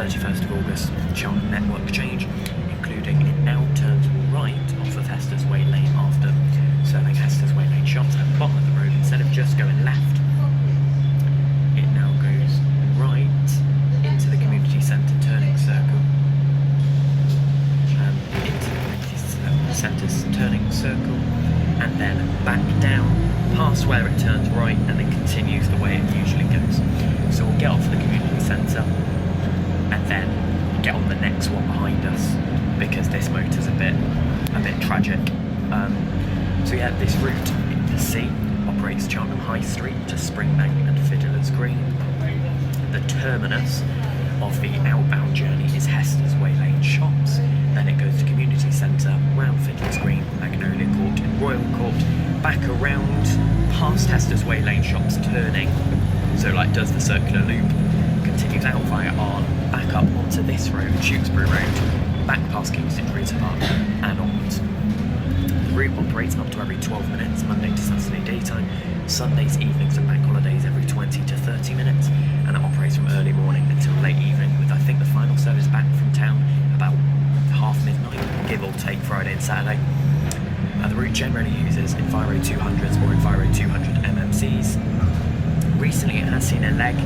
31st of August Cheltenham network change, including it now turns right off of Hester's Way Lane after serving Hester's Way Lane shops at the bottom of the road. Instead of just going left, it now goes right into the community centre turning circle, into the community centre's turning circle, and then back down past where it turns right and then continues the way it usually goes. So we'll get off the community centre and then get on the next one behind us, because this motor's a bit tragic. So yeah, this route in the sea operates Cheltenham High Street to Springbank and Fiddler's Green. The terminus of the outbound journey is Hester's Way Lane shops. Then it goes to community centre, round Fiddler's Green, Magnolia Court and Royal Court, back around past Hester's Way Lane shops, turning, so like does the circular loop, continues out via Arn, back up onto this road, Tewkesbury Road, back past Kingston Rita Park and onwards. The route operates up to every 12 minutes, Monday to Saturday daytime, Sundays, evenings and bank holidays every 20 to 30 minutes, and it operates from early morning until late evening, with I think the final service back from town about half midnight, give or take Friday and Saturday. The route generally uses Enviro 200s or Enviro 200 MMCs. Recently it has seen a leg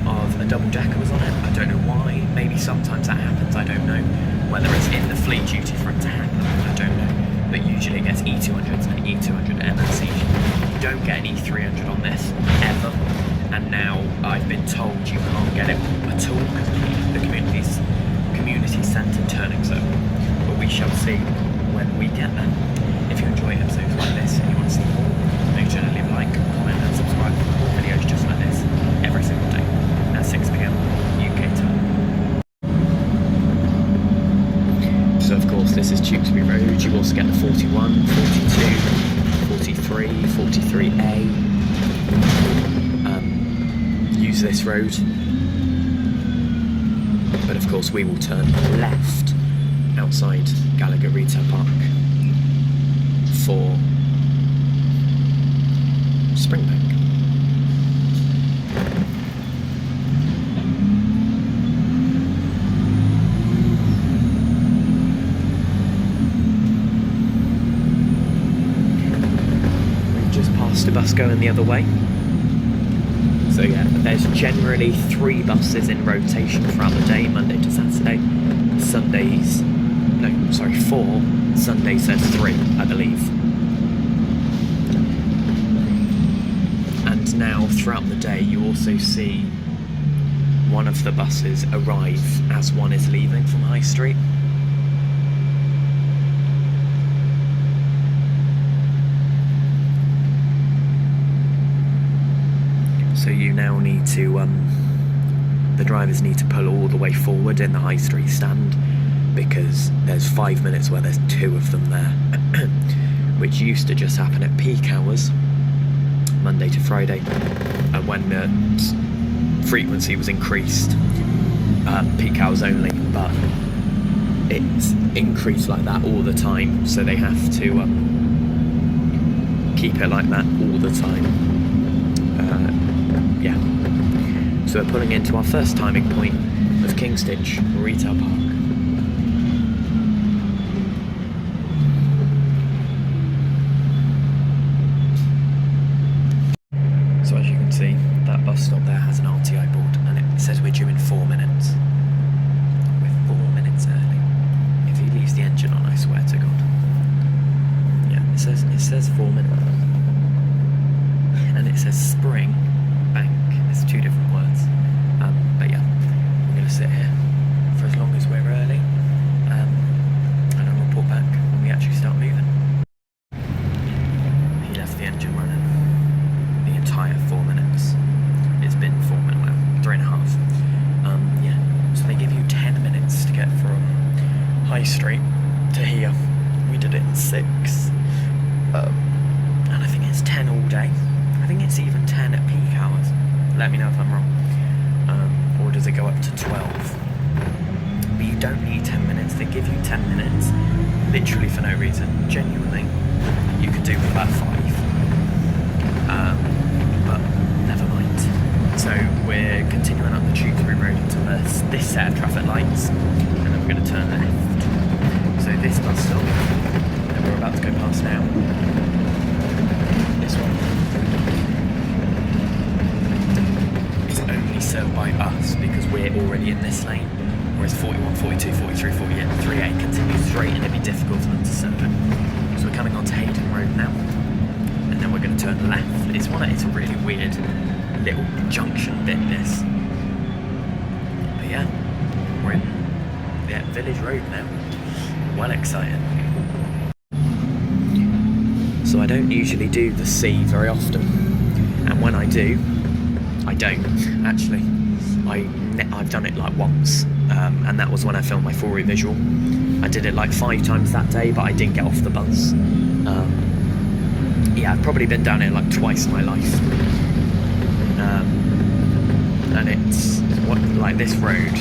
of a double-decker was on it. I don't know why. Maybe sometimes that happens, I don't know. Whether it's in the fleet duty for it to happen, I don't know. But usually it gets E200s and E200 MMCs. You don't get an E300 on this, ever. And now I've been told you can't get it at all because of the community centre turning circle. But we shall see when we get there. If you enjoy episodes like this and you want to see more, make sure to leave a like, comment and subscribe for more videos just like this every single day at 6 PM UK time. So of course this is Tewkesbury Road. You also get the 41, 42, 43, 43A. Use this road. But of course we will turn left outside Gallagher Retail Park for Springbank. We've just passed a bus going the other way. So yeah, there's generally 3 buses in rotation throughout the day, Monday to Saturday. Sundays, no, sorry, 4. Sunday says 3, I believe. And now, throughout the day, you also see one of the buses arrive as one is leaving from High Street. So you now need to, the drivers need to pull all the way forward in the high street stand, because there's 5 minutes where there's 2 of them there, which used to just happen at peak hours, Monday to Friday, and when the frequency was increased, peak hours only, but it's increased like that all the time, so they have to keep it like that all the time. Yeah, so we're pulling into our first timing point of Kingstitch Retail Park. So as you can see, that bus stop there has an RTI board, and it says we're due in 4 minutes. We're 4 minutes early. If he leaves the engine on, I swear to God. Yeah, it says 4 minutes. And it says Springbank. It's 2 different words. But yeah, we're going to sit here for as long as we're early, and then we'll report back when we actually start moving. He left the engine running the entire 4 minutes. It's been 4 minutes, well, 3.5. Yeah, so they give you 10 minutes to get from High Street to here. We did it in 6. And I think it's 10 all day. I think it's even 10 at peak hours. Let me know if I'm wrong. Or does it go up to 12? But you don't need 10 minutes. They give you 10 minutes literally for no reason. Genuinely, you could do with about 5. But never mind. So we're continuing up the Tewkesbury Road until this set of traffic lights, and then we're going to turn left. So this bus stop that we're about to go past now, this one, is only served by us because we're already in this lane, whereas 41, 42, 43, 48, 3A continues straight, and it'd be difficult for them to serve it. So we're coming onto Hayden Road now, and then we're going to turn left. It's a really weird little junction bit, this. But yeah, we're in Village Road now. Well excited. So I don't usually do the C very often, and when I do, I don't actually. I've done it like once, and that was when I filmed my full visual. I did it like 5 times that day, but I didn't get off the bus. Yeah, I've probably been down it like twice in my life. And it's like this road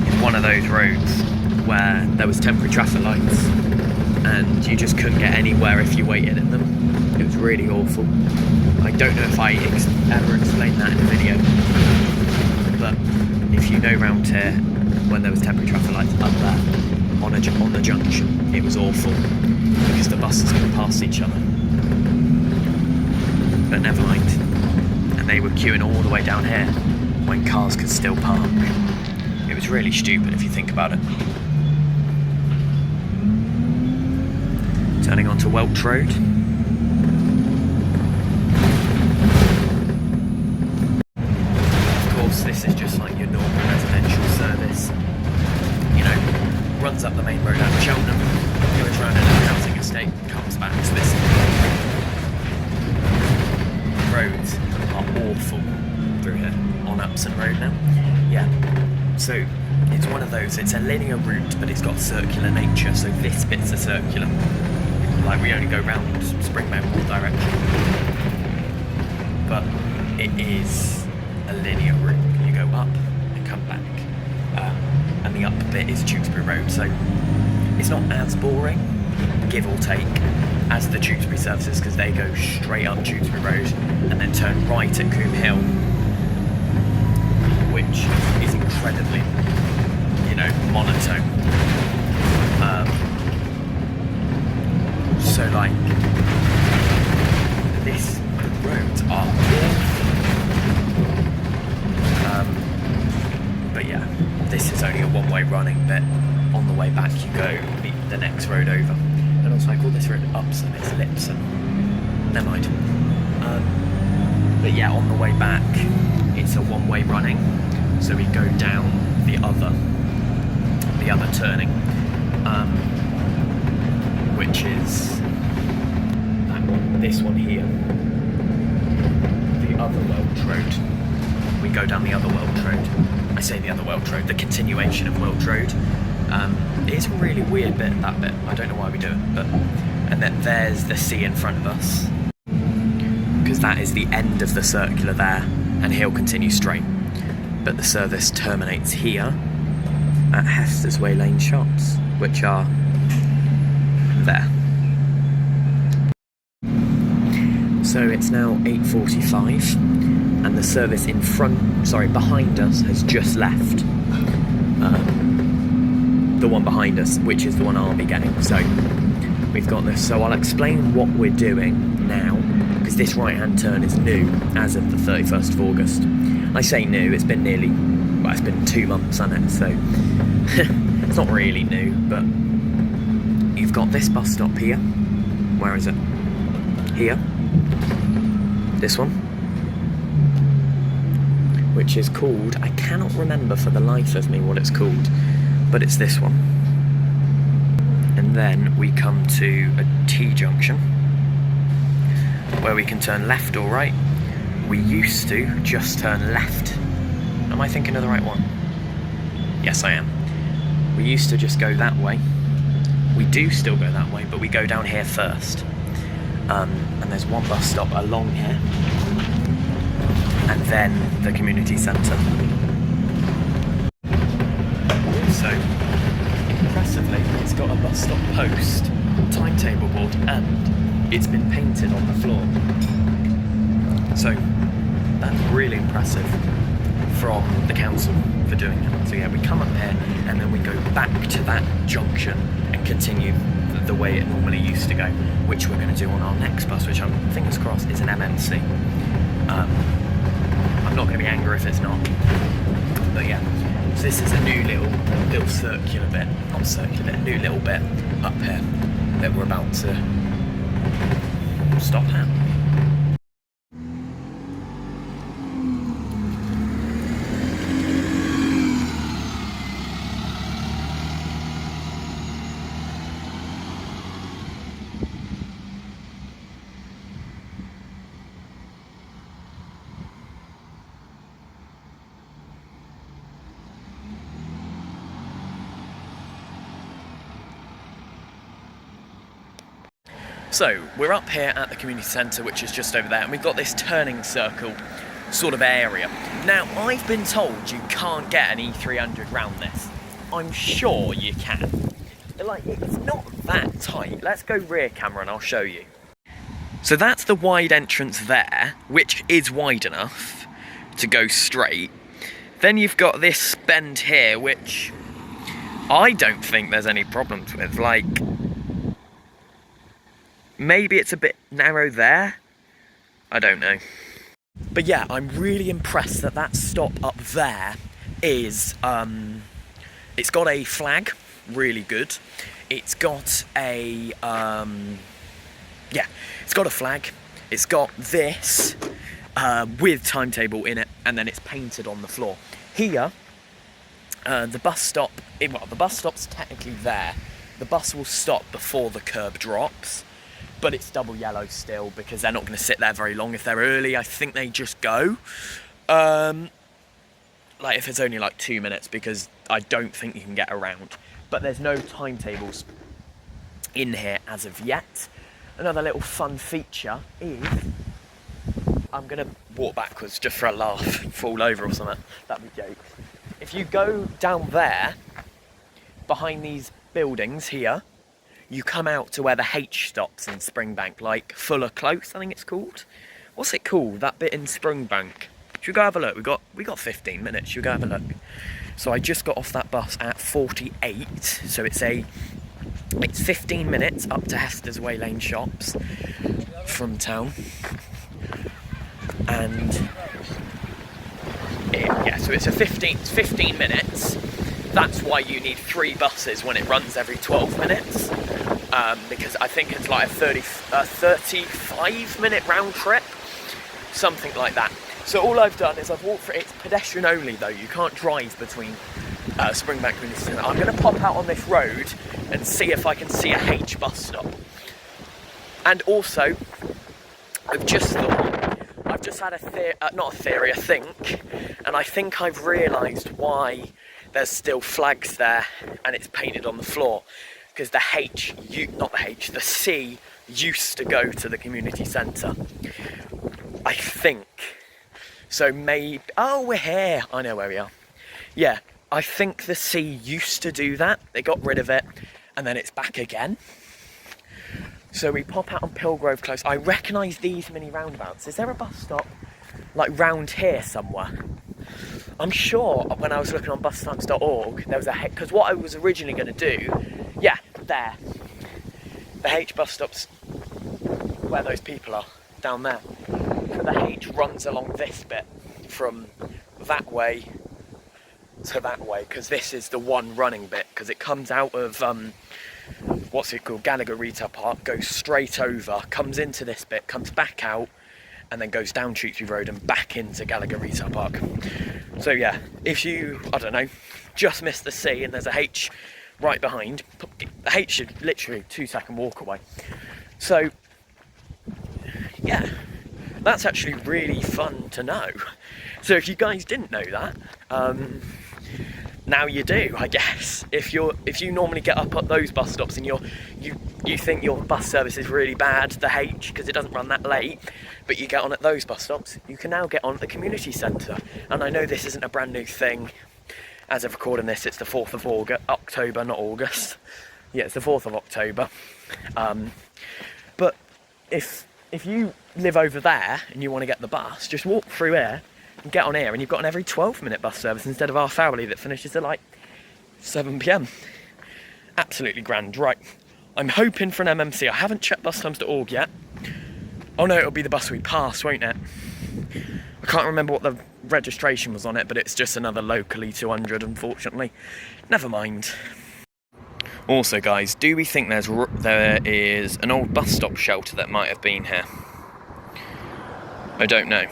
is one of those roads where there was temporary traffic lights and you just couldn't get anywhere if you waited in them. It was really awful. I don't know if I ever explained that in the video, but if you know round here, when there was temporary traffic lights up there on the junction, it was awful because the buses could pass each other. But never mind. And they were queuing all the way down here when cars could still park. It was really stupid if you think about it. Turning onto Welch Road. Of course, this is just like your normal residential service. You know, runs up the main road out of Cheltenham, goes around another housing estate, comes back to this. Roads are awful through here on Upson Road now. Yeah, so it's one of those, it's a linear route, but it's got circular nature, so this bit's a circular. Like, we only go round Springbank one direction, but it is a linear route. You go up and come back, and the up bit is Tewkesbury Road, so it's not as boring, give or take, as the Tewkesbury services, because they go straight up Tewkesbury Road and then turn right at Coombe Hill, which is incredibly, you know, monotone. So like, the roads are awful. But yeah, this is only a one-way running bit. On the way back you go the next road over. And also I call this road Upson, it's Lipson. Never mind. But yeah, on the way back it's a one-way running. So we go down the other turning. Which is that one, this one here. The other Welch Road. We go down the other Welch Road. I say the other Welch Road, the continuation of Welch Road. It's a really weird bit, that bit. I don't know why we do it, but... And then there's the sea in front of us, because that is the end of the circular there, and he'll continue straight. But the service terminates here at Hester's Way Lane shops, which are there. So it's now 8:45, and the service behind us has just left. The one behind us, which is the one I'll be getting. So we've got this. So I'll explain what we're doing now, because this right-hand turn is new as of the 31st of August. I say new, it's been it's been 2 months, hasn't it? So it's not really new, but you've got this bus stop here. Where is it? Here. This one. Which is called, I cannot remember for the life of me what it's called, but it's this one. And then we come to a T-junction where we can turn left or right. We used to just turn left. Am I thinking of the right one? Yes, I am. We used to just go that way. We do still go that way, but we go down here first. And there's one bus stop along here, and then the community centre. Also, impressively, it's got a bus stop post, timetable board, and it's been painted on the floor. So that's really impressive from the council for doing it. So yeah, we come up here and then we go back to that junction and continue the way it normally used to go, which we're going to do on our next bus, which I'm, fingers crossed, is an MMC. I'm not going to be angry if it's not, but yeah. So this is a new little circular bit, not circular bit, a new little bit up here that we're about to stop at. So, we're up here at the community centre, which is just over there, and we've got this turning circle sort of area. Now, I've been told you can't get an E300 round this. I'm sure you can. Like, it's not that tight. Let's go rear camera and I'll show you. So that's the wide entrance there, which is wide enough to go straight. Then you've got this bend here, which I don't think there's any problems with. Like, maybe it's a bit narrow there. I don't know. But yeah, I'm really impressed that that stop up there is, it's got a flag, really good. It's got a, it's got a flag. It's got this with timetable in it, and then it's painted on the floor. Here, the bus stop, well, the bus stop's technically there. The bus will stop before the curb drops, but it's double yellow still because they're not going to sit there very long. If they're early, I think they just go. Like if it's only like 2 minutes, because I don't think you can get around. But there's no timetables in here as of yet. Another little fun feature is, I'm going to walk backwards just for a laugh, fall over or something. That'd be jokes. If you go down there, behind these buildings here, you come out to where the H stops in Springbank, like Fuller Close, I think it's called. What's it called? That bit in Springbank. Should we go have a look? We got 15 minutes. Should we go have a look? So I just got off that bus at 48. So it's 15 minutes up to Hester's Way Lane shops from town. And so it's 15 minutes. That's why you need 3 buses when it runs every 12 minutes. Because I think it's like a 35-minute round trip, something like that. So all I've done is I've walked through. It's pedestrian only though. You can't drive between Springbank Community Centre. I'm going to pop out on this road and see if I can see a H bus stop. And also, I've just thought I've just had a think, and I think I've realised why there's still flags there and it's painted on the floor. Because the C used to go to the community centre. I think. So maybe, oh, we're here. I know where we are. Yeah, I think the C used to do that. They got rid of it, and then it's back again. So we pop out on Pilgrove Close. I recognise these mini roundabouts. Is there a bus stop like round here somewhere? I'm sure when I was looking on bustimes.org, there was because what I was originally going to do, yeah, there. The H bus stop's where those people are, down there. So the H runs along this bit from that way to that way, because this is the one running bit, because it comes out of what's it called, Gallagher Retail Park, goes straight over, comes into this bit, comes back out, and then goes down Tewkesbury Road and back into Gallagher Retail Park. So yeah, if you, I don't know, just missed the C and there's a H right behind, the H is literally 2-second walk away. So yeah, that's actually really fun to know. So if you guys didn't know that, now you do, I guess. If you normally get up at those bus stops and you think your bus service is really bad, the H, because it doesn't run that late, but you get on at those bus stops, you can now get on at the community centre. And I know this isn't a brand new thing. As of recording this, it's the 4th of October, not August. Yeah, it's the 4th of October. But if you live over there and you want to get the bus, just walk through here and get on here, and you've got an every 12-minute bus service instead of half hourly that finishes at like 7 p.m. Absolutely grand. Right, I'm hoping for an MMC. I haven't checked bustimes.org yet. Oh no, it'll be the bus we pass, won't it? I can't remember what the registration was on it, but it's just another locally 200, unfortunately. Never mind. Also guys, do we think there is an old bus stop shelter that might have been here? I don't know.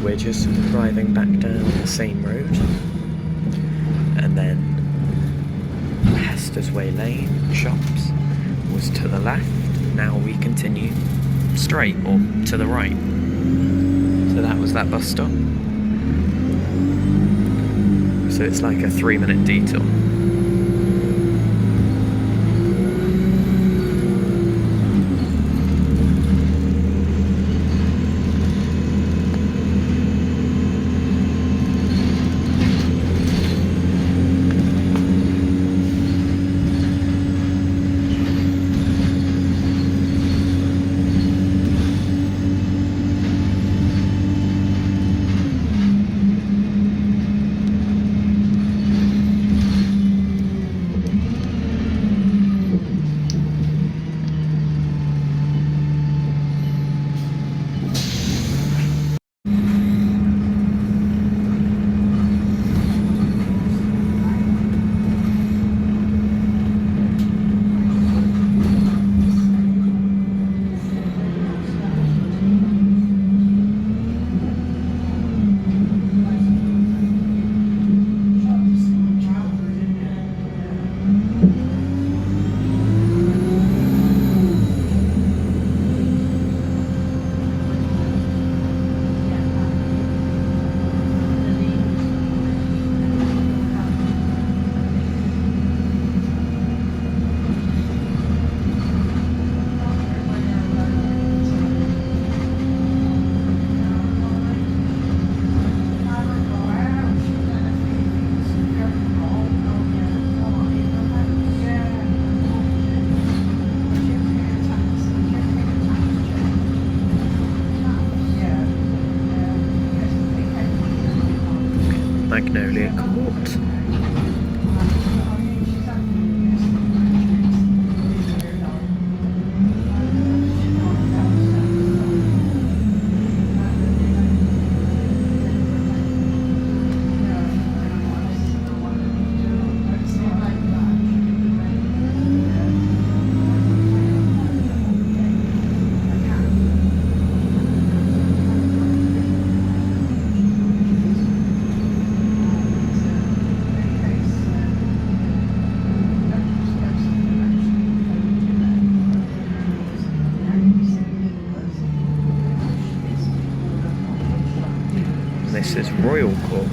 We're just driving back down the same road, and then Hester's Way Lane shops was to the left. Now we continue straight or to the right. So that was that bus stop. So it's like a 3-minute detour. Magnolia Court. This is Royal Court.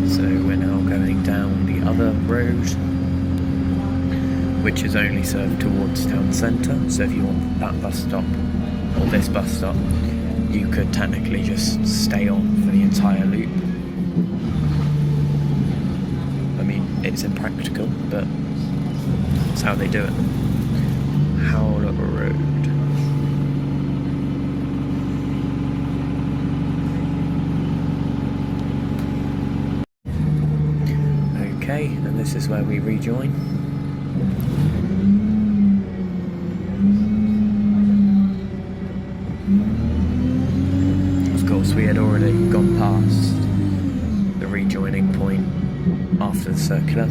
So we're now going down the other road, which is only served towards town centre. So if you want that bus stop or this bus stop, you could technically just stay on for the entire loop. I mean, it's impractical, but that's how they do it. Howler Road. Okay, and this is where we rejoin. Of course, we had already gone past the rejoining point after the circular,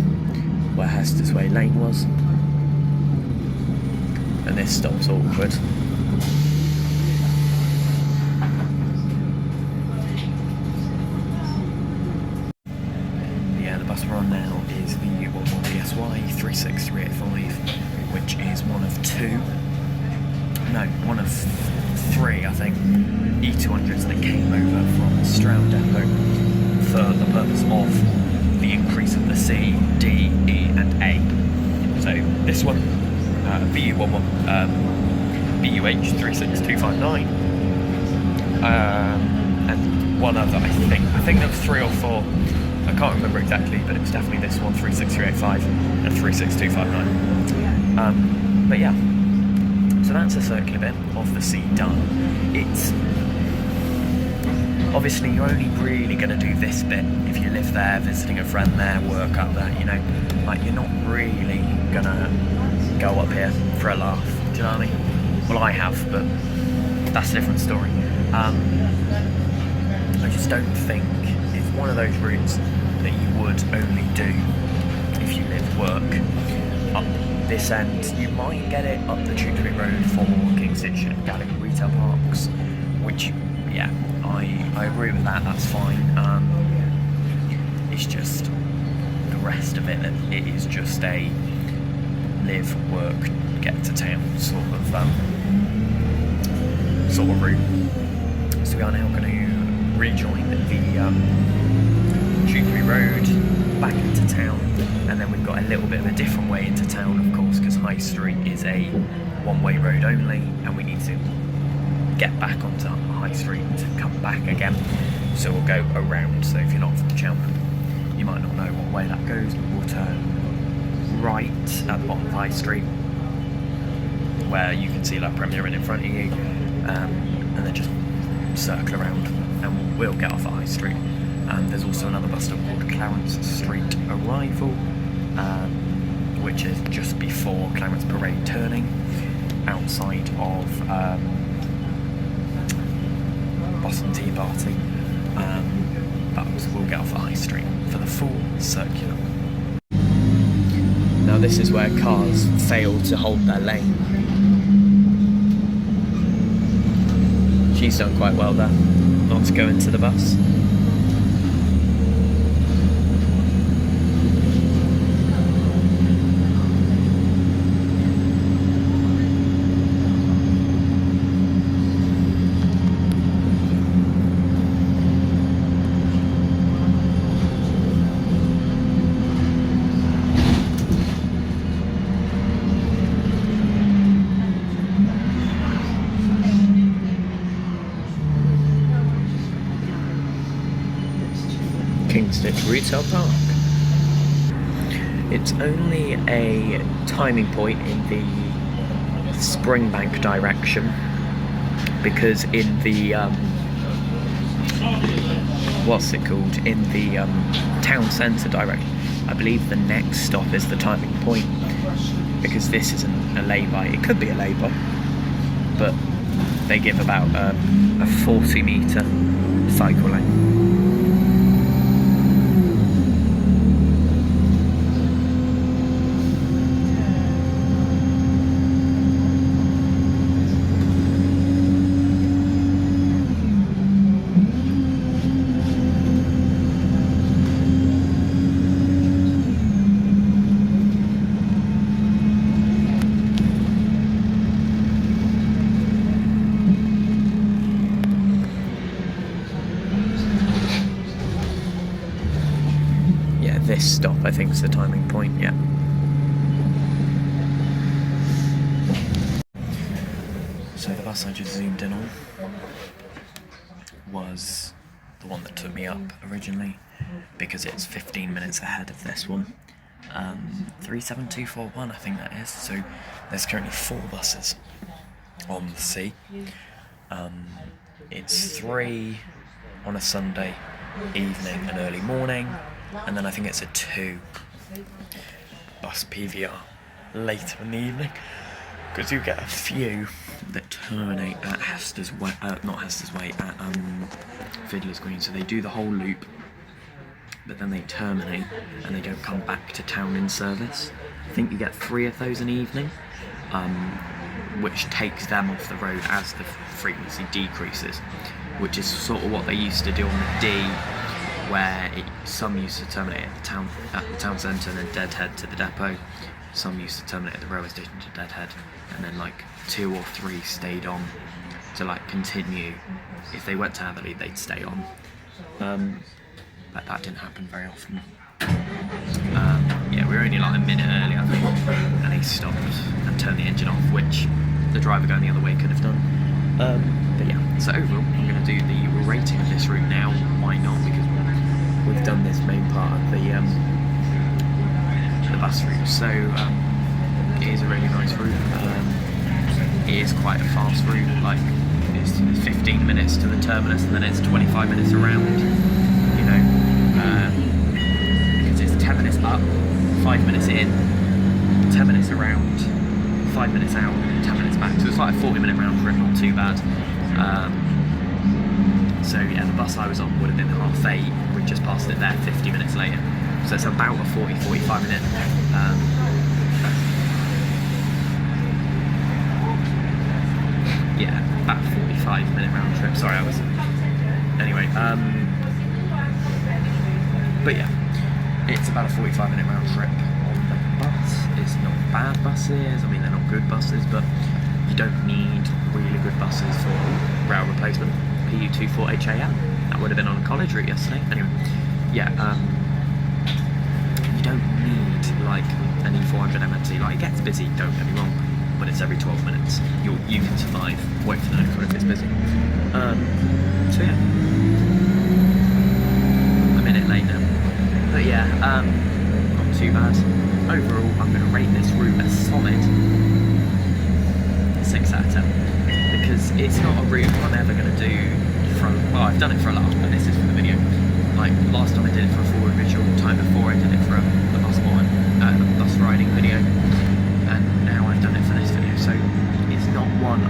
where Hester's Way Lane was. And this stop's awkward. We're on now is the 11BSY 36385, which is one of three, I think, E200s that came over from Stroud Depot for the purpose of the increase of the C, D, E and A. So this one, BUH 36259, and one other, I think there was 3 or 4. I can't remember exactly, but it was definitely this one, 36385 and 36259. But yeah, so that's a circular bit of the C done. It's obviously you're only really going to do this bit if you live there, visiting a friend there, work up there, you know, like you're not really going to go up here for a laugh, do you know what I mean? Well, I have, but that's a different story. I just don't think it's one of those routes that you would only do if you live work up this end. You might get it up the Tewkesbury Road for King's Hitch and Gallagher Retail Parks, which, yeah, I agree with that, that's fine. It's just the rest of it that it is just a live, work, get to town sort of route. So we are now going to rejoin the Tewkesbury Road back into town, and then we've got a little bit of a different way into town, of course, because High Street is a one-way road only, and we need to get back onto High Street to come back again. So we'll go around. So if you're not from Cheltenham, you might not know what way that goes, but we'll turn right at the bottom of High Street, where you can see like Premier Inn in front of you, and then just circle around, and we'll get off at High Street. There's also another bus stop called Clarence Street Arrival, which is just before Clarence Parade turning, outside of Boston Tea Party. But we'll get off at High Street for the full circular. Now this is where cars fail to hold their lane. She's done quite well there, not to go into the bus. King's Hitch Retail Park. It's only a timing point in the Springbank direction, because in the what's it called, in the town centre directly. I believe the next stop is the Timing Point, because this isn't a lay-by. It could be a lay-by, but they give about a 40-metre cycle lane. This stop, I think, is the Timing Point, yeah. So the bus I just zoomed in on was the one that took me up originally, because it's 15 minutes ahead of this one. 37241, I think that is. So there's currently 4 buses on the sea. It's 3 on a Sunday evening and early morning, and then I think it's a 2 bus PVR later in the evening, because you get a few that terminate at Hester's Way, not Hester's Way, at Fiddler's Green. So they do the whole loop, but then they terminate and they don't come back to town in service. I think you get 3 of those in the evening, which takes them off the road as the frequency decreases, which is sort of what they used to do on the D, where some used to terminate at the town centre and then deadhead to the depot. Some used to terminate at the railway station to deadhead, and then like 2 or 3 stayed on to like continue. If they went to Hatherley, they'd stay on. But that didn't happen very often. Yeah, we were only like a minute early, I think, and he stopped and turned the engine off, which the driver going the other way could have done. But yeah, so overall, I'm going to do the rating of this route now. Why not? Because we've done this main part of the bus route. So it is a really nice route. It is quite a fast route. Like, it's 15 minutes to the terminus, and then it's 25 minutes around. You know, because it's 10 minutes up, 5 minutes in, 10 minutes around, 5 minutes out, 10 minutes back. So it's like a 40-minute round trip, not too bad. So yeah, the bus I was on would have been 8:30. We just passed it there 50 minutes later. So it's about a 40-45 minute yeah, about a 45-minute round trip. Sorry, I was anyway. But yeah, it's about a 45-minute round trip on the bus. It's not bad buses. I mean, they're not good buses, but you don't need really good buses for rail replacement. PU24HAM. That would have been on a college route yesterday. Anyway, yeah, you don't need like an E400 MMT. Like, it gets busy, don't get me wrong, but it's every 12 minutes. You can survive. Wait for the next one if it's busy. So yeah, a minute late now. But yeah, not too bad. Overall, I'm going to rate this route a solid 6 out of 10. Because it's not a route I'm ever going to do from, well, I've done it for a laugh, but this is for the video. Like, last time I did it for a forward visual, time before I did it for the bus riding video, and now I've done it for this video. So it's not one